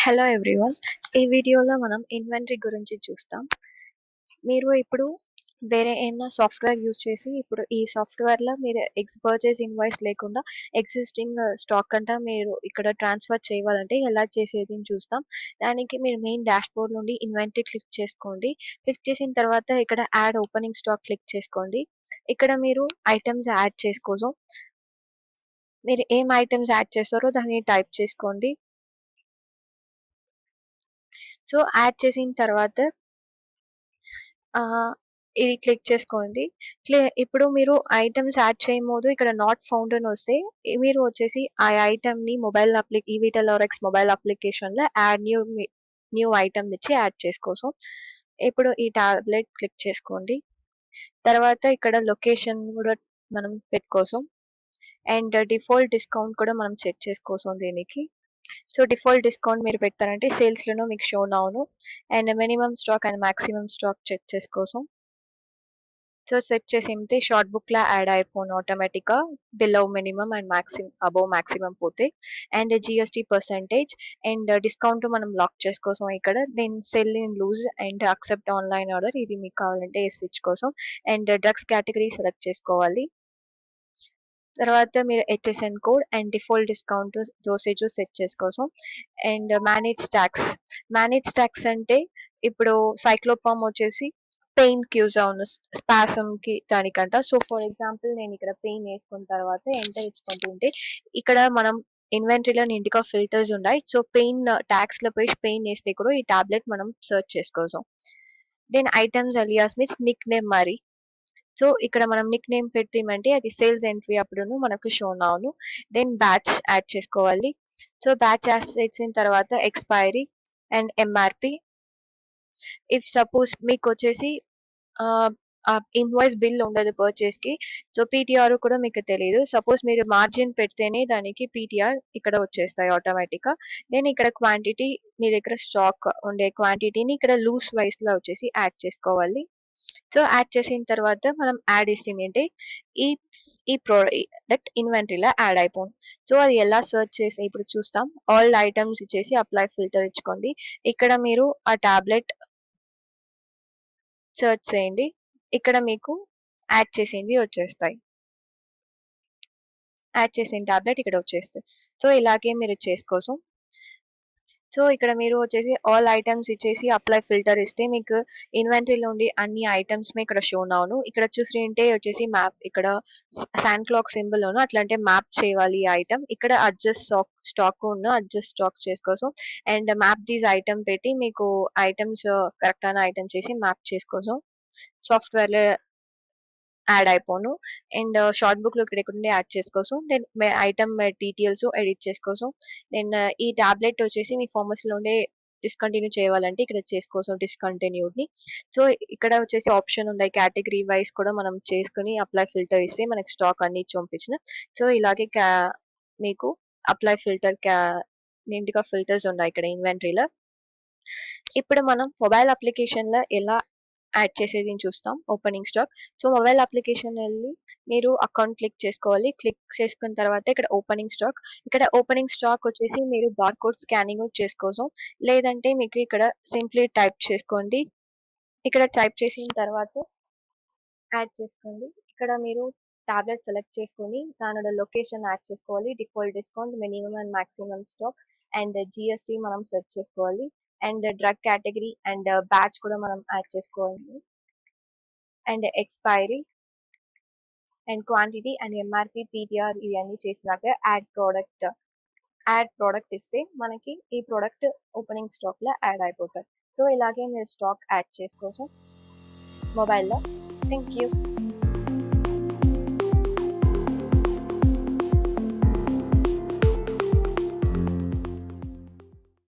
Hello everyone. ఈ వీడియోలో మనం ఇన్వెంటరీ గురించి చూస్తాం. మీరు ఇప్పుడు వేరే ఏమైనా సాఫ్ట్వేర్ యూజ్ చేసి ఇప్పుడు ఈ సాఫ్ట్వేర్లో మీరు పర్చేస్ ఇన్వాయిస్ లేకుండా ఎగ్జిస్టింగ్ స్టాక్ అంతా మీరు ఇక్కడ ట్రాన్స్ఫర్ చేయాలంటే ఎలా చేసేది చూస్తాం. దానికి మీరు మెయిన్ డాష్బోర్డ్ నుండి ఇన్వెంటరీ క్లిక్ చేసుకోండి. క్లిక్ చేసిన తర్వాత ఇక్కడ యాడ్ ఓపెనింగ్ స్టాక్ క్లిక్ చేసుకోండి. ఇక్కడ మీరు ఐటమ్స్ యాడ్ చేసుకోవచ్చు. మీరు ఏం ఐటమ్స్ యాడ్ చేస్తారో దాన్ని టైప్ చేసుకోండి. సో యాడ్ చేసిన తర్వాత ఇది క్లిక్ చేసుకోండి. ఇప్పుడు మీరు ఐటమ్స్ యాడ్ చేయబోదు ఇక్కడ నాట్ ఫౌండ్ అని వస్తే మీరు వచ్చేసి ఆ ఐటమ్ని ఈవీటెల్ఆర్ఎక్స్ మొబైల్ అప్లికేషన్లో యాడ్ న్యూ ఐటమ్ ఇచ్చి యాడ్ చేసుకోవచ్చు. ఇప్పుడు ఈ టాబ్లెట్ క్లిక్ చేసుకోండి. తర్వాత ఇక్కడ లొకేషన్ కూడా మనం పెట్టుకోసం అండ్ డిఫాల్ట్ డిస్కౌంట్ కూడా మనం సెట్ చేసుకోసం దీనికి. సో డిఫాల్ట్ డిస్కౌంట్ మీరు పెడతారంటే సేల్స్లోనూ మీకు షో అవును. And minimum stock and maximum stock check చేసుకోసం. సో సెట్ చేసి షార్ట్ బుక్లో యాడ్ అయిపోను ఆటోమేటిక్గా below minimum and above maximum పోతే. And GST percentage and discount మనం లాక్ చేసుకోసం ఇక్కడ. Then sell in loose and accept online order ఇది మీకు కావాలంటే ఎస్ ఇచ్చుకోసం. అండ్ డ్రగ్స్ కేటగిరీ సెలెక్ట్ చేసుకోవాలి. తర్వాత మీరు HSN code and default discount dosage set చేసుకోసం. అండ్ మేనేజ్ ట్యాక్స్ అంటే ఇప్పుడు సైక్లోపామ్ వచ్చేసి పెయిన్ యూజ్ అవును స్పాసమ్కి దానికంట. సో ఫర్ ఎగ్జాంపుల్ నేను ఇక్కడ పెయిన్ వేసుకున్న తర్వాత ఎంటర్ ఇచ్చుకుంటుంటే ఇక్కడ మనం ఇన్వెంటరీలో నీట్గా ఫిల్టర్స్ ఉన్నాయి. సో పెయిన్ ట్యాక్స్లో పోయి పెయిన్ వేస్తే కూడా ఈ టాబ్లెట్ మనం సర్చ్ చేసుకోసం. Then items alias means nick name మరి. సో ఇక్కడ మనం నిక్ నేమ్ పెట్టామంటే అది సేల్స్ ఎంట్రీ అప్పుడు మనకు షో అవును. దెన్ బ్యాచ్ యాడ్ చేసుకోవాలి. సో బ్యాచ్ యాడ్ చేసిన తర్వాత expiry and MRP. If suppose మీకు వచ్చేసి ఇన్వాయిస్ బిల్ ఉండదు పర్చేస్కి. సో పీటీఆర్ కూడా మీకు తెలియదు. సపోజ్ మీరు మార్జిన్ పెడితేనే దానికి పీటీఆర్ ఇక్కడ వచ్చేస్తాయి ఆటోమేటిక్గా. దెన్ ఇక్కడ క్వాంటిటీ మీ దగ్గర స్టాక్ ఉండే క్వాంటిటీని ఇక్కడ లూస్ వైస్లో వచ్చేసి యాడ్ చేసుకోవాలి. సో యాడ్ చేసిన తర్వాత మనం యాడ్ ఇస్తామంటే ఈ ఈ ప్రోడక్ట్ ఇన్వెంటరీలో యాడ్ అయిపోయింది. సో అది ఎలా సర్చ్ చేసి ఇప్పుడు చూస్తాం. ఆల్ ఐటమ్స్ ఇచ్చేసి అప్లై ఫిల్టర్ ఇచ్చుకోండి. ఇక్కడ మీరు ఆ టాబ్లెట్ సర్చ్ చేయండి. ఇక్కడ మీకు యాడ్ చేసింది వచ్చేస్తాయి. యాడ్ చేసిన టాబ్లెట్ ఇక్కడ వచ్చేస్తాయి. సో ఇలాగే మీరు చేసుకోసం. సో ఇక్కడ మీరు వచ్చేసి ఆల్ ఐటమ్స్ ఇచ్చేసి అప్లై ఫిల్టర్ ఇస్తే మీకు ఇన్వెంటరీలో ఉండి అన్ని ఐటమ్స్ ఇక్కడ షో అవును. ఇక్కడ చూస్తుంటే వచ్చేసి మ్యాప్ ఇక్కడ శాండ్ క్లాక్ సింబల్ అట్లా అంటే మ్యాప్ చేయాలి ఈ ఐటమ్. ఇక్కడ అడ్జస్ట్ స్టాక్ చేసుకోసం. అండ్ మ్యాప్ దీస్ ఐటమ్ పెట్టి మీకు ఐటమ్స్ కరెక్ట్ అయిన ఐటమ్ చేసి మ్యాప్ చేసుకోసం. సాఫ్ట్వేర్లో యాడ్ అయిపోను. అండ్ షార్ట్ బుక్లో ఇక్కడ యాడ్ చేసుకోసం. దెన్ ఐటమ్ డీటెయిల్స్ ఎడిట్ చేసుకోసం. దెన్ ఈ టాబ్లెట్ వచ్చేసి మీ ఫార్మసీలో ఉండే డిస్కంటిన్యూ చేయాలంటే ఇక్కడ చేసుకోసం డిస్కంటిన్యూడ్ని. సో ఇక్కడ వచ్చేసి ఆప్షన్ ఉంది కేటగిరీ వైజ్ కూడా మనం చేసుకుని అప్లై ఫిల్టర్ ఇస్తే మనకి స్టాక్ అన్ని చూపించిన. సో ఇలాగే మీకు అప్లై ఫిల్టర్ నీట్గా ఫిల్టర్స్ ఉన్నాయి ఇక్కడ ఇన్వెంటరీలో. ఇప్పుడు మనం మొబైల్ అప్లికేషన్లో ఎలా యాడ్ చేసేది చూస్తాం. Opening stock. So mobile application వెళ్ళి మీరు అకౌంట్ క్లిక్ చేసుకోవాలి. క్లిక్ చేసుకున్న తర్వాత ఇక్కడ ఓపెనింగ్ స్టాక్. ఇక్కడ ఓపెనింగ్ స్టాక్ వచ్చేసి మీరు బార్కోడ్ స్కానింగ్ చేసుకోసం. లేదంటే మీకు ఇక్కడ సింప్లీ టైప్ చేసుకోండి. ఇక్కడ టైప్ చేసిన తర్వాత యాడ్ చేసుకోండి. ఇక్కడ మీరు టాబ్లెట్ సెలెక్ట్ చేసుకొని దానిలో లొకేషన్ యాడ్ చేసుకోవాలి. Default discount minimum and maximum stock and GST మనం సెట్ చేసుకోవాలి. And drug category and batch కూడా మనం యాడ్ చేసుకోవాలి. And expiry and quantity and MRP PTR ఇవన్నీ చేసినాక యాడ్ ప్రోడక్ట్ ఇస్తే మనకి ఈ ప్రోడక్ట్ ఓపెనింగ్ స్టాక్లో యాడ్ అయిపోతుంది. సో ఇలాగే మీరు స్టాక్ యాడ్ చేసుకోసం మొబైల్లో. Thank you.